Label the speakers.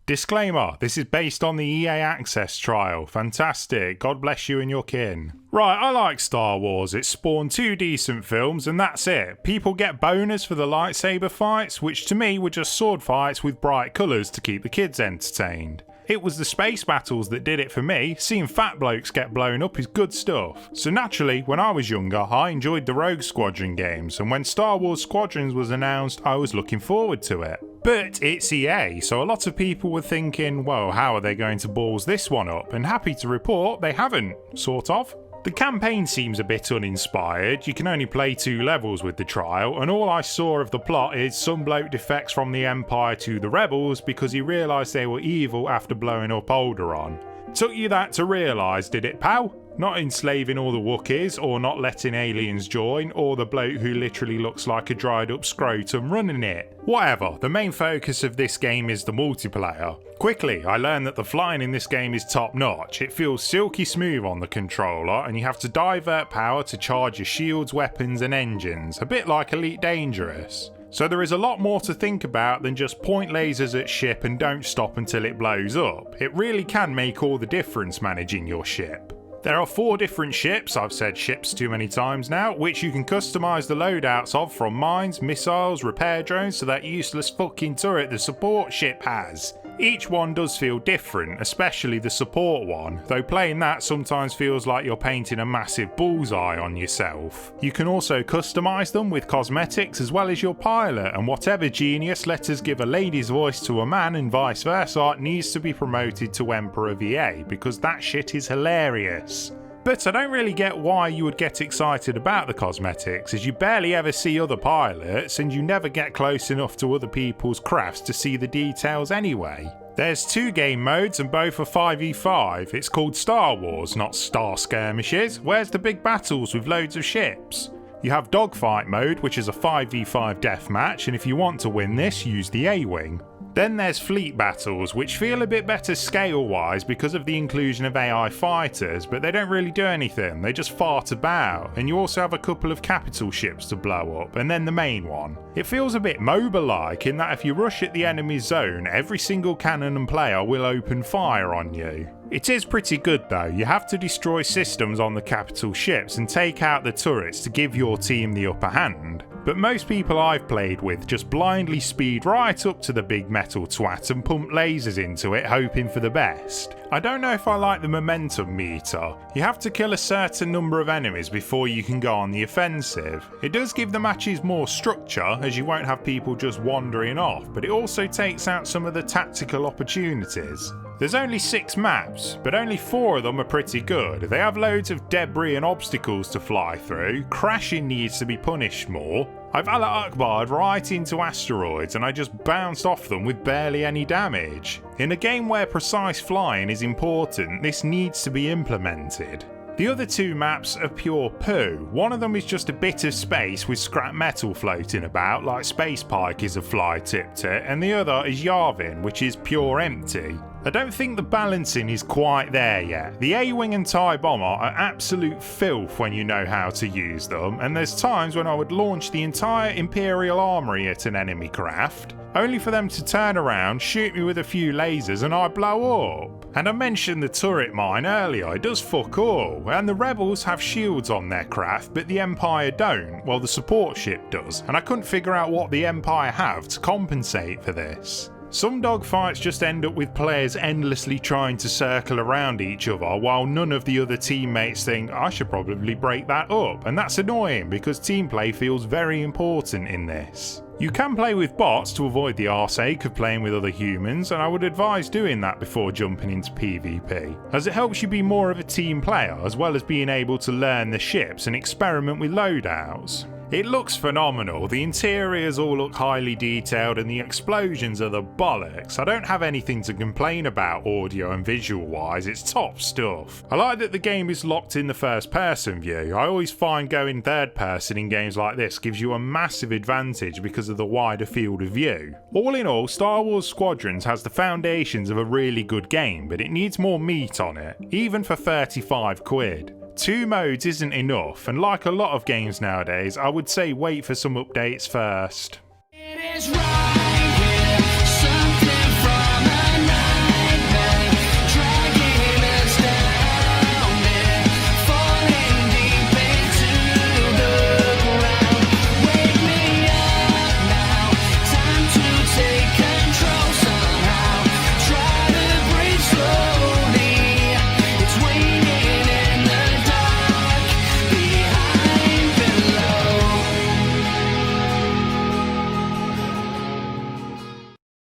Speaker 1: Disclaimer, this is based on the EA Access trial. Fantastic, God bless you and your kin. Right, I like Star Wars. It spawned 2 decent films and that's it. People get boners for the lightsaber fights, which to me were just sword fights with bright colours to keep the kids entertained. It was the space battles that did it for me. Seeing fat blokes get blown up is good stuff. So naturally, when I was younger, I enjoyed the Rogue Squadron games, and when Star Wars Squadrons was announced, I was looking forward to it. But it's EA, so a lot of people were thinking, well, how are they going to balls this one up? And happy to report, they haven't, sort of. The campaign seems a bit uninspired. You can only play 2 levels with the trial, and all I saw of the plot is some bloke defects from the Empire to the Rebels because he realised they were evil after blowing up Alderaan. Took you that to realise, did it, pal? Not enslaving all the Wookiees, or not letting aliens join, or the bloke who literally looks like a dried up scrotum running it. Whatever, the main focus of this game is the multiplayer. Quickly, I learned that the flying in this game is top notch. It feels silky smooth on the controller, and you have to divert power to charge your shields, weapons and engines, a bit like Elite Dangerous. So there is a lot more to think about than just point lasers at ship and don't stop until it blows up. It really can make all the difference managing your ship. There are 4 different ships, I've said ships too many times now, which you can customise the loadouts of, from mines, missiles, repair drones to that useless fucking turret the support ship has. Each one does feel different, especially the support one, though playing that sometimes feels like you're painting a massive bullseye on yourself. You can also customise them with cosmetics as well as your pilot, and whatever genius let us give a lady's voice to a man and vice versa needs to be promoted to Emperor VA, because that shit is hilarious. But I don't really get why you would get excited about the cosmetics, as you barely ever see other pilots and you never get close enough to other people's crafts to see the details anyway. There's 2 game modes and both are 5v5. It's called Star Wars, not Star Skirmishes. Where's the big battles with loads of ships? You have Dogfight mode, which is a 5v5 deathmatch, and if you want to win this, use the A-Wing. Then there's fleet battles, which feel a bit better scale-wise because of the inclusion of AI fighters, but they don't really do anything, they just fart about, and you also have a couple of capital ships to blow up, and then the main one. It feels a bit MOBA-like in that if you rush at the enemy's zone, every single cannon and player will open fire on you. It is pretty good though. You have to destroy systems on the capital ships and take out the turrets to give your team the upper hand. But most people I've played with just blindly speed right up to the big metal twat and pump lasers into it hoping for the best. I don't know if I like the momentum meter. You have to kill a certain number of enemies before you can go on the offensive. It does give the matches more structure as you won't have people just wandering off, but it also takes out some of the tactical opportunities. There's only 6 maps, but only 4 of them are pretty good. They have loads of debris and obstacles to fly through, crashing needs to be punished more. I've Allah Akbar'd right into asteroids and I just bounced off them with barely any damage. In a game where precise flying is important, this needs to be implemented. The other 2 maps are pure poo. One of them is just a bit of space with scrap metal floating about, like Space Pike is a fly tipped it, and the other is Yavin, which is pure empty. I don't think the balancing is quite there yet. The A-Wing and TIE Bomber are absolute filth when you know how to use them, and there's times when I would launch the entire Imperial armory at an enemy craft, only for them to turn around, shoot me with a few lasers and I blow up. And I mentioned the turret mine earlier, it does fuck all, and the Rebels have shields on their craft but the Empire don't, well the support ship does, and I couldn't figure out what the Empire have to compensate for this. Some dogfights just end up with players endlessly trying to circle around each other while none of the other teammates think, I should probably break that up, and that's annoying because team play feels very important in this. You can play with bots to avoid the arseache of playing with other humans, and I would advise doing that before jumping into PvP, as it helps you be more of a team player as well as being able to learn the ships and experiment with loadouts. It looks phenomenal, the interiors all look highly detailed and the explosions are the bollocks. I don't have anything to complain about audio and visual wise, it's top stuff. I like that the game is locked in the first person view. I always find going third person in games like this gives you a massive advantage because of the wider field of view. All in all, Star Wars Squadrons has the foundations of a really good game, but it needs more meat on it, even for 35 quid. 2 modes isn't enough, and like a lot of games nowadays, I would say wait for some updates first. It is right.